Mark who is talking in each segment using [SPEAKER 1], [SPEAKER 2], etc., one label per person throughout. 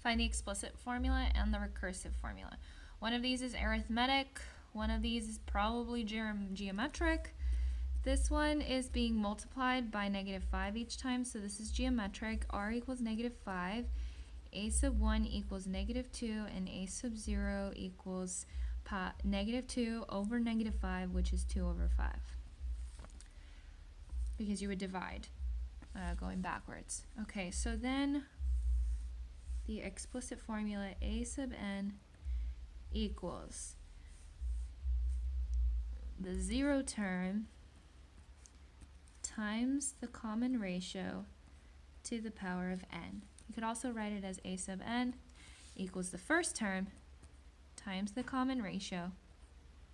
[SPEAKER 1] Find the explicit formula and the recursive formula. One of these is arithmetic, one of these is probably geometric. This one is being multiplied by -5 each time, so this is geometric. R equals -5, a sub 1 equals -2, and a sub 0 equals -2 over -5, which is 2 over 5. Because you would divide going backwards. Okay, so then the explicit formula a sub n equals the 0 term times the common ratio to the power of n. You could also write it as a sub n equals the first term times the common ratio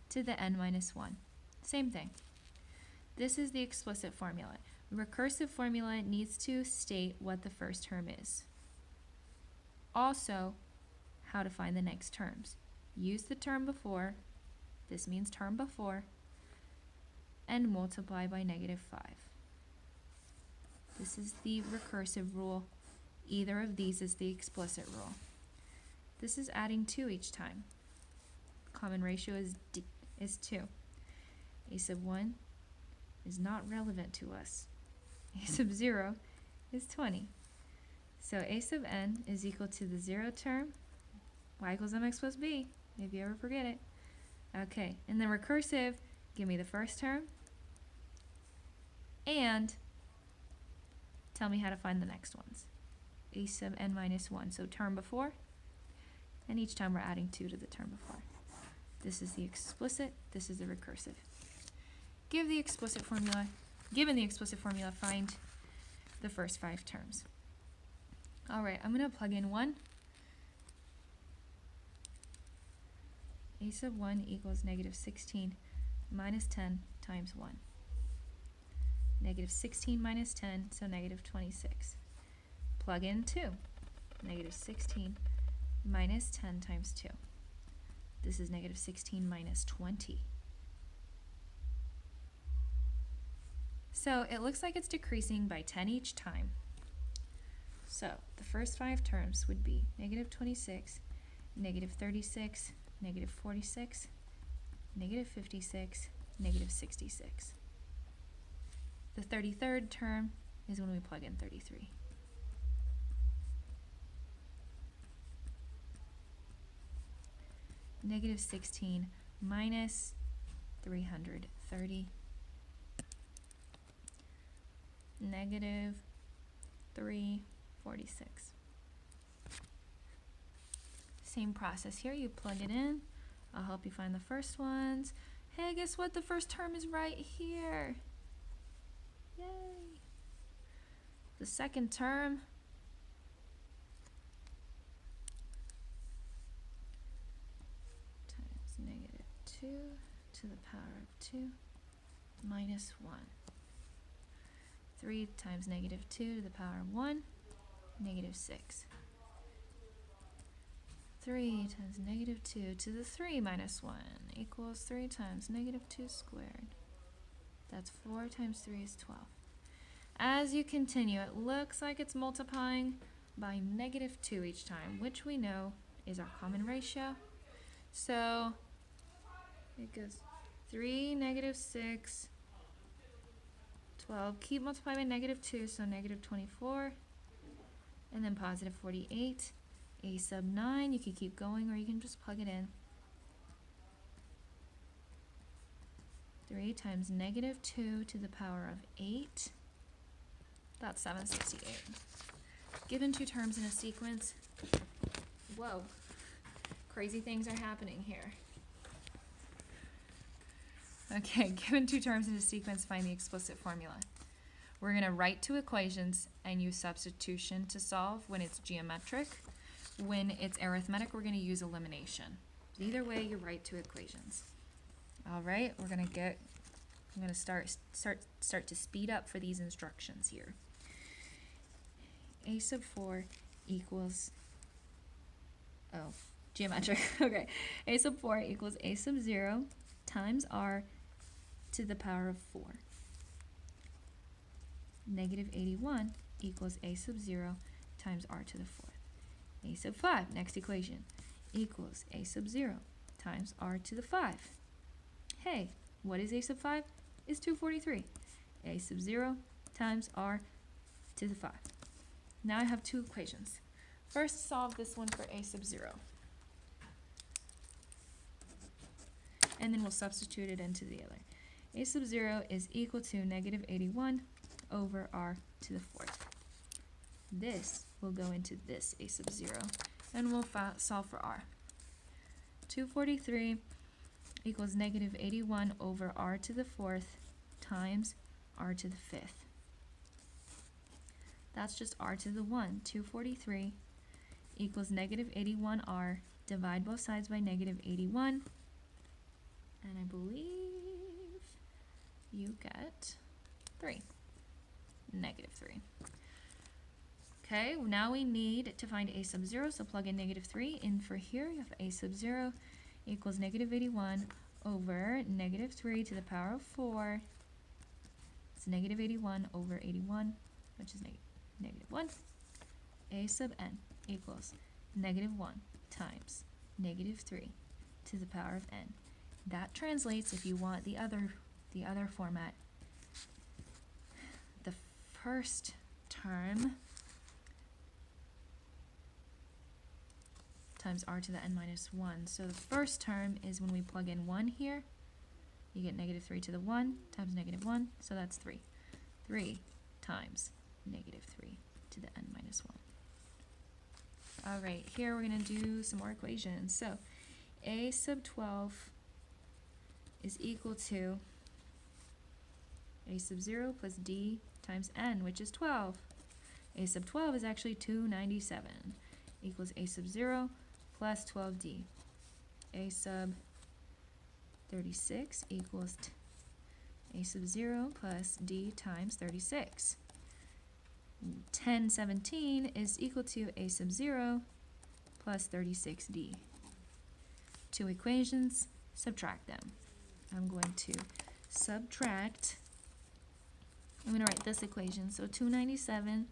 [SPEAKER 1] to the n minus 1. Same thing. This is the explicit formula. Recursive formula needs to state what the first term is. Also, how to find the next terms. Use the term before, this means term before, and multiply by -5. This is the recursive rule. Either of these is the explicit rule. This is adding 2 each time. Common ratio is 2. A sub 1 is not relevant to us. A sub 0 is 20. So a sub n is equal to the 0 term, y equals mx plus b, if you ever forget it. Okay, and then recursive, give me the first term, and tell me how to find the next ones. A sub n minus 1, so term before, and each time we're adding 2 to the term before. This is the explicit, this is the recursive. Given the explicit formula, find the first 5 terms. All right, I'm going to plug in 1. A sub 1 equals -16 minus 10 times 1. -16 minus 10, so -26. Plug in 2. -16 minus 10 times 2. This is -16 minus 20. So it looks like it's decreasing by 10 each time. So the first 5 terms would be -26, -36, -46, -56, -66. The 33rd term is when we plug in 33. -16 minus 330. -346. Same process here, you plug it in. I'll help you find the first ones. Hey, guess what? The first term is right here. Yay! The second term times -2 to the power of 2 minus 1. 3 times -2 to the power of 1, -6. 3 times -2 to the 3 minus 1 equals 3 times -2 squared. That's 4 times 3 is 12. As you continue, it looks like it's multiplying by -2 each time, which we know is our common ratio. So it goes 3, -6, 12. Keep multiplying by -2, so -24, and then positive 48. A sub 9, you can keep going, or you can just plug it in. 3 times -2 to the power of 8. That's 768. Given 2 terms in a sequence, whoa, crazy things are happening here. Okay, given 2 terms in a sequence, find the explicit formula. We're going to write to equations and use substitution to solve when it's geometric. When it's arithmetic, we're going to use elimination. Either way, you write to equations. All right, I'm going to start to speed up for these instructions here. A sub 4 equals, geometric. Okay, a sub 4 equals a sub 0 times r to the power of 4. -81 equals a sub 0 times r to the 4th. a sub 5, next equation, equals a sub 0 times r to the 5. Hey, what is a sub 5? It's 243. A sub 0 times r to the 5. Now I have two equations. First, solve this one for a sub 0. And then we'll substitute it into the other. A sub 0 is equal to negative 81 over r to the 4th. This will go into this a sub 0, and we'll solve for r. 243 equals negative 81 over r to the 4th times r to the 5th. That's just r to the 1. 243 equals negative 81r. Divide both sides by negative 81. And I believe you get 3. Negative 3. Okay, now we need to find a sub 0, so plug in negative 3 in for here. You have a sub 0 equals negative 81 over negative 3 to the power of 4. It's negative 81 over 81, which is negative 1. A sub n equals negative 1 times negative 3 to the power of n. That translates, if you want the other format, the first term times r to the n minus 1. So the first term is when we plug in 1 here, you get negative 3 to the 1 times negative 1, so that's 3. 3 times negative 3 to the n minus 1. All right, here we're going to do some more equations. So a sub 12 is equal to a sub 0 plus d times n, which is 12. A sub 12 is actually 297, equals a sub 0 plus 12d. A sub 36 equals a sub 0 plus d times 36. 1017 is equal to a sub 0 plus 36d. Two equations, subtract them. I'm going to subtract, I'm going to write this equation, so 297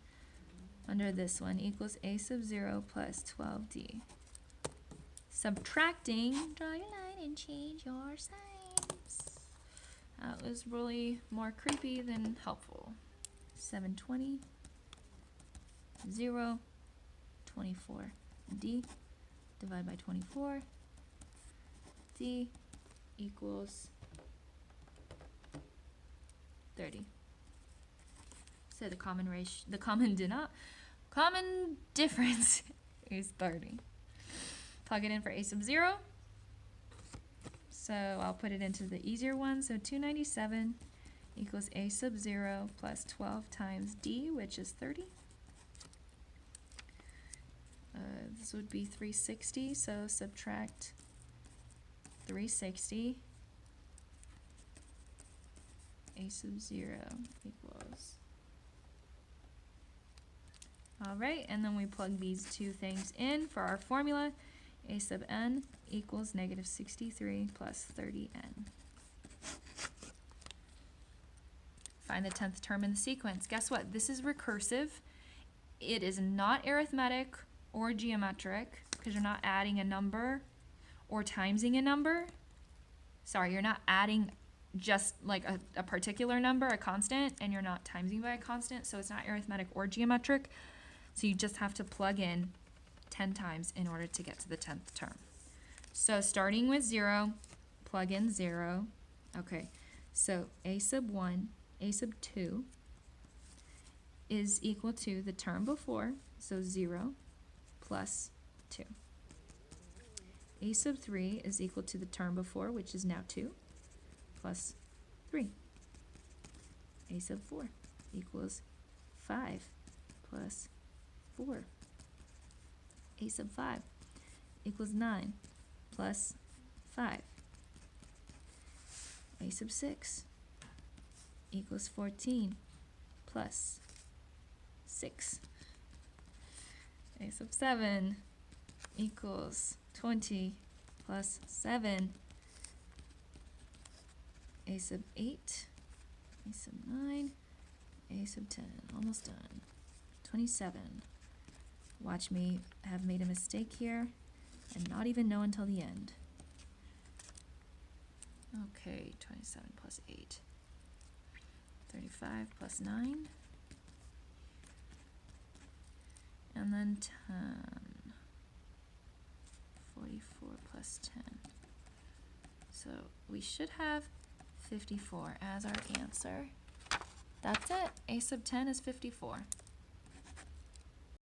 [SPEAKER 1] under this one equals a sub 0 plus 12d. Subtracting, draw your line and change your signs. That was really more creepy than helpful. 720, 0, 24d, divide by 24, d equals 30. So the common difference is 30. Plug it in for a sub 0. So I'll put it into the easier one. So 297 equals a sub 0 plus 12 times d, which is 30. This would be 360, so subtract 360. A sub 0 equals. All right, and then we plug these two things in for our formula. A sub n equals negative 63 plus 30n. Find the 10th term in the sequence. Guess what? This is recursive. It is not arithmetic or geometric because you're not adding a number or timesing a number. Sorry, you're not adding just like a particular number, a constant, and you're not timesing by a constant, so it's not arithmetic or geometric. So you just have to plug in 10 times in order to get to the 10th term. So starting with 0, plug in 0. Okay, so a sub 1, a sub 2 is equal to the term before, so 0 plus 2. A sub 3 is equal to the term before, which is now 2, plus 3. A sub 4 equals 5 plus 4. A sub 5 equals 9 plus 5. A sub 6 equals 14 plus 6. A sub 7 equals 20 plus 7. A sub 8, a sub 9, a sub 10, almost done. 27 Watch me have made a mistake here and not even know until the end. Okay, 27 plus 8. 35 plus 9. And then 10. 44 plus 10. So we should have 54 as our answer. That's it. A sub 10 is 54.